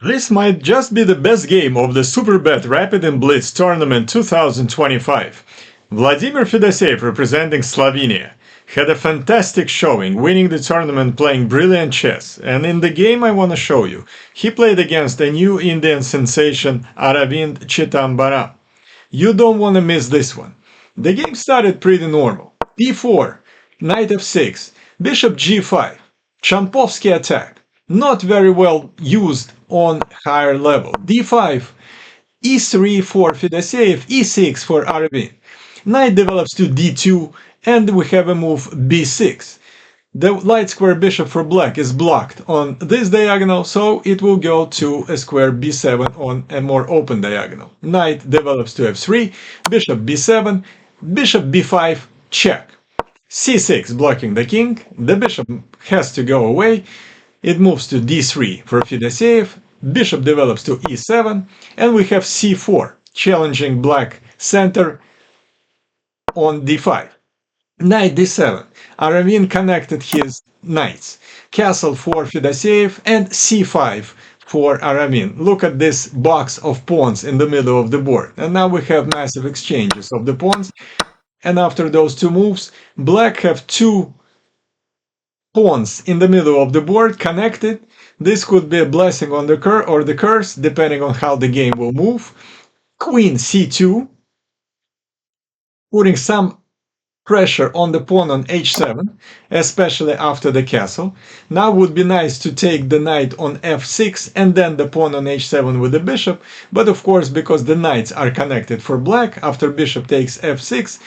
This might just be the best game of the Superbet Rapid and Blitz Tournament 2025. Vladimir Fedoseev, representing Slovenia, had a fantastic showing, winning the tournament playing brilliant chess. And in the game I want to show you, he played against a new Indian sensation, Aravind Chithambaram. You don't want to miss this one. The game started pretty normal. b4, knight f6, bishop g5, Champovsky attack. Not very well used on higher level. d5, e3 for Fedoseev, e6 for Aravind. Knight develops to d2, and we have a move b6. The light square bishop for black is blocked on this diagonal, so it will go to a square b7 on a more open diagonal. Knight develops to f3, bishop b7, bishop b5, check. c6 blocking the king, the bishop has to go away. It moves to d3 for Fedoseev, bishop develops to e7, and we have c4, challenging black center on d5. Knight d7, Aravind connected his knights. Castle for Fedoseev and c5 for Aravind. Look at this box of pawns in the middle of the board. And now we have massive exchanges of the pawns. And after those two moves, black have two pawns in the middle of the board connected. This could be a blessing on the curse, depending on how the game will move. Queen c2, putting some pressure on the pawn on h7, especially after the castle. Now would be nice to take the knight on f6 and then the pawn on h7 with the bishop, but of course, because the knights are connected for black, after bishop takes f6,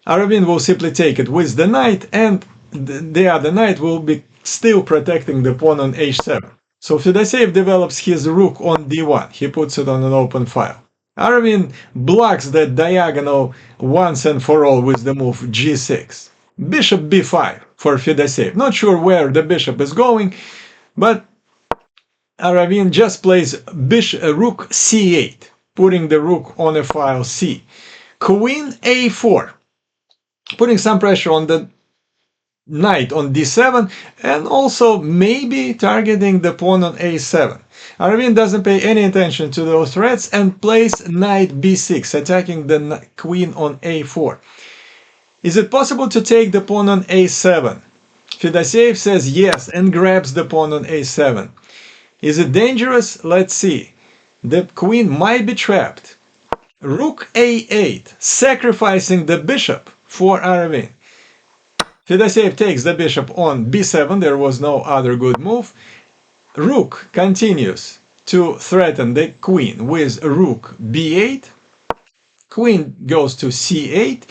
Aravind will simply take it with the knight, and the other knight will be still protecting the pawn on h7. So Fedoseev develops his rook on d1. He puts it on an open file. Aravind blocks that diagonal once and for all with the move g6. Bishop b5 for Fedoseev. Not sure where the bishop is going, but Aravind just plays rook c8, putting the rook on a file c. Queen a4, putting some pressure on the knight on d7, and also maybe targeting the pawn on a7. Aravind doesn't pay any attention to those threats and plays knight b6, attacking the queen on a4. Is it possible to take the pawn on a7? Fedoseev says yes and grabs the pawn on a7. Is it dangerous? Let's see. The queen might be trapped. Rook a8, sacrificing the bishop for Aravind. Fedoseev takes the bishop on b7, there was no other good move. Rook continues to threaten the queen with rook b8. Queen goes to c8,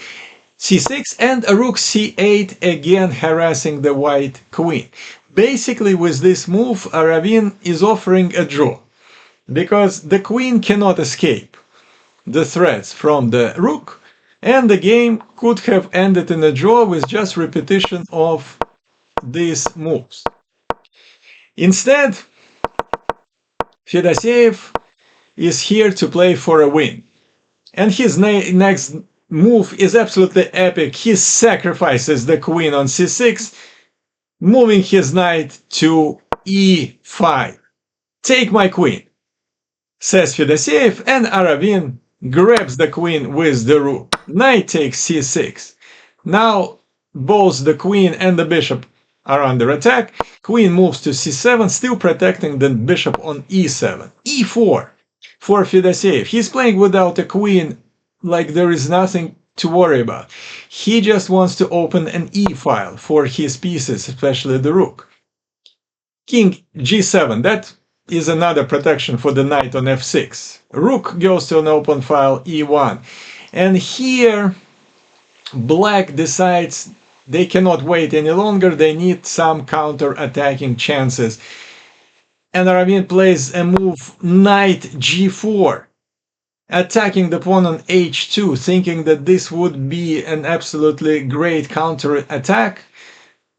c6, and a rook c8 again harassing the white queen. Basically, with this move, Aravind is offering a draw, because the queen cannot escape the threats from the rook, and the game could have ended in a draw with just repetition of these moves. Instead, Fedoseev is here to play for a win. And his next move is absolutely epic. He sacrifices the queen on c6, moving his knight to e5. Take my queen, says Fedoseev, and Aravind grabs the queen with the rook. Knight takes c6. Now both the queen and the bishop are under attack. Queen moves to c7, still protecting the bishop on e7. e4 for Fedoseev. He's playing without a queen like there is nothing to worry about. He just wants to open an e-file for his pieces, especially the rook. King g7, that is another protection for the knight on f6. Rook goes to an open file e1. And here black decides they cannot wait any longer, they need some counter-attacking chances. And Aravind plays a move knight g4, attacking the pawn on h2, thinking that this would be an absolutely great counter-attack.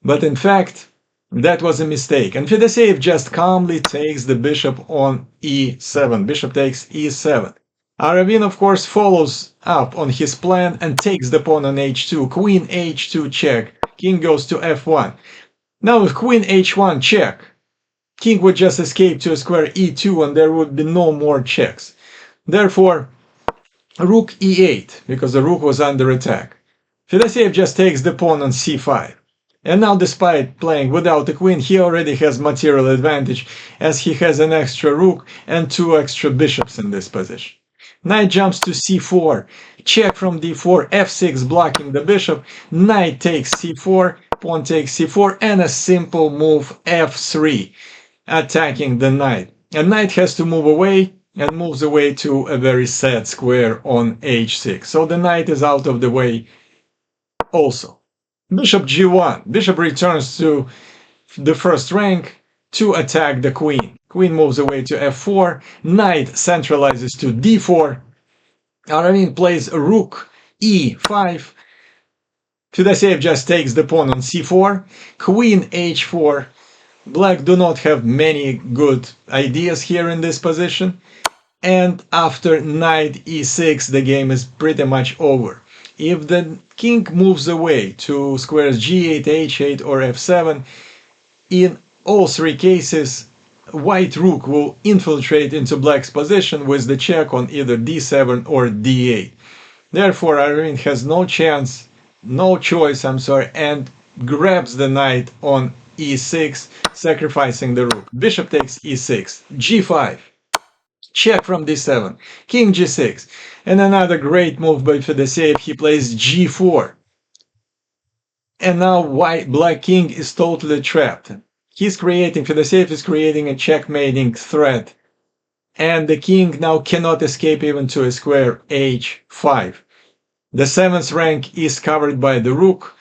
But in fact, that was a mistake. And Fedoseev just calmly takes the bishop on e7. Bishop takes e7. Aravind, of course, follows up on his plan and takes the pawn on h2. Queen h2 check. King goes to f1. Now with queen h1 check, king would just escape to a square e2 and there would be no more checks. Therefore, rook e8, because the rook was under attack. Fedoseev just takes the pawn on c5. And now, despite playing without a queen, he already has material advantage, as he has an extra rook and 2 extra bishops in this position. Knight jumps to c4, check from d4, f6 blocking the bishop, knight takes c4, pawn takes c4, and a simple move f3, attacking the knight. And knight has to move away, and moves away to a very sad square on h6. So the knight is out of the way also. Bishop g1. Bishop returns to the first rank to attack the queen. Queen moves away to f4. Knight centralizes to d4. Aravin plays rook e5. Fedoseev just takes the pawn on c4. Queen h4. Black do not have many good ideas here in this position. And after knight e6, the game is pretty much over. If the king moves away to squares g8, h8, or f7, in all 3 cases, white rook will infiltrate into black's position with the check on either d7 or d8. Therefore, Aravin has no choice, and grabs the knight on e6, sacrificing the rook. Bishop takes e6, g5. Check from d7, king g6, and another great move by Fedoseev, he plays g4. And now black king is totally trapped. Fedoseev is creating a checkmating threat, and the king now cannot escape even to a square h5. The 7th rank is covered by the rook,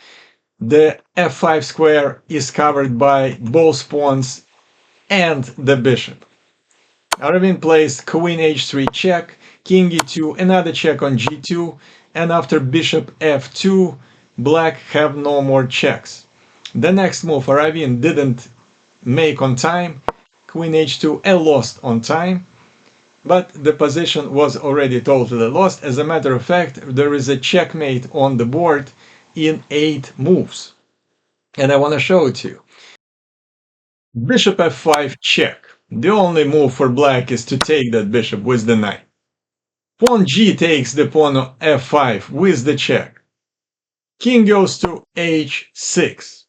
the f5 square is covered by both pawns and the bishop. Aravin plays queen h3 check, king e2, another check on g2, and after bishop f2, black have no more checks. The next move Aravin didn't make on time, queen h2, a lost on time, but the position was already totally lost. As a matter of fact, there is a checkmate on the board in 8 moves, and I want to show it to you. Bishop f5 check. The only move for black is to take that bishop with the knight. Pawn g takes the pawn on f5 with the check. King goes to h6.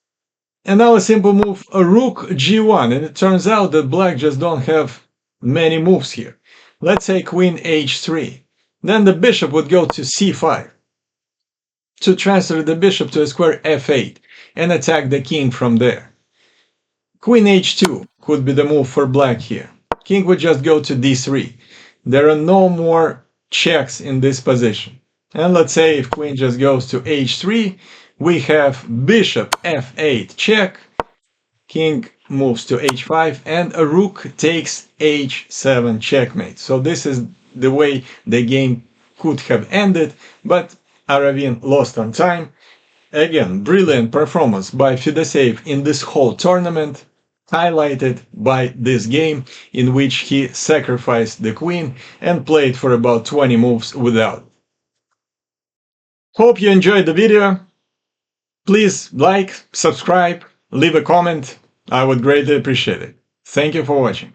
And now a simple move, a rook g1, and it turns out that black just don't have many moves here. Let's say queen h3. Then the bishop would go to c5 to transfer the bishop to a square f8 and attack the king from there. Queen h2 could be the move for black here. King would just go to d3. There are no more checks in this position. And let's say if queen just goes to h3, we have bishop f8 check, king moves to h5, and a rook takes h7 checkmate. So this is the way the game could have ended, but Aravin lost on time. Again, brilliant performance by Fedoseev in this whole tournament, highlighted by this game in which he sacrificed the queen and played for about 20 moves without. Hope you enjoyed the video. Please like, subscribe, leave a comment. I would greatly appreciate it. Thank you for watching.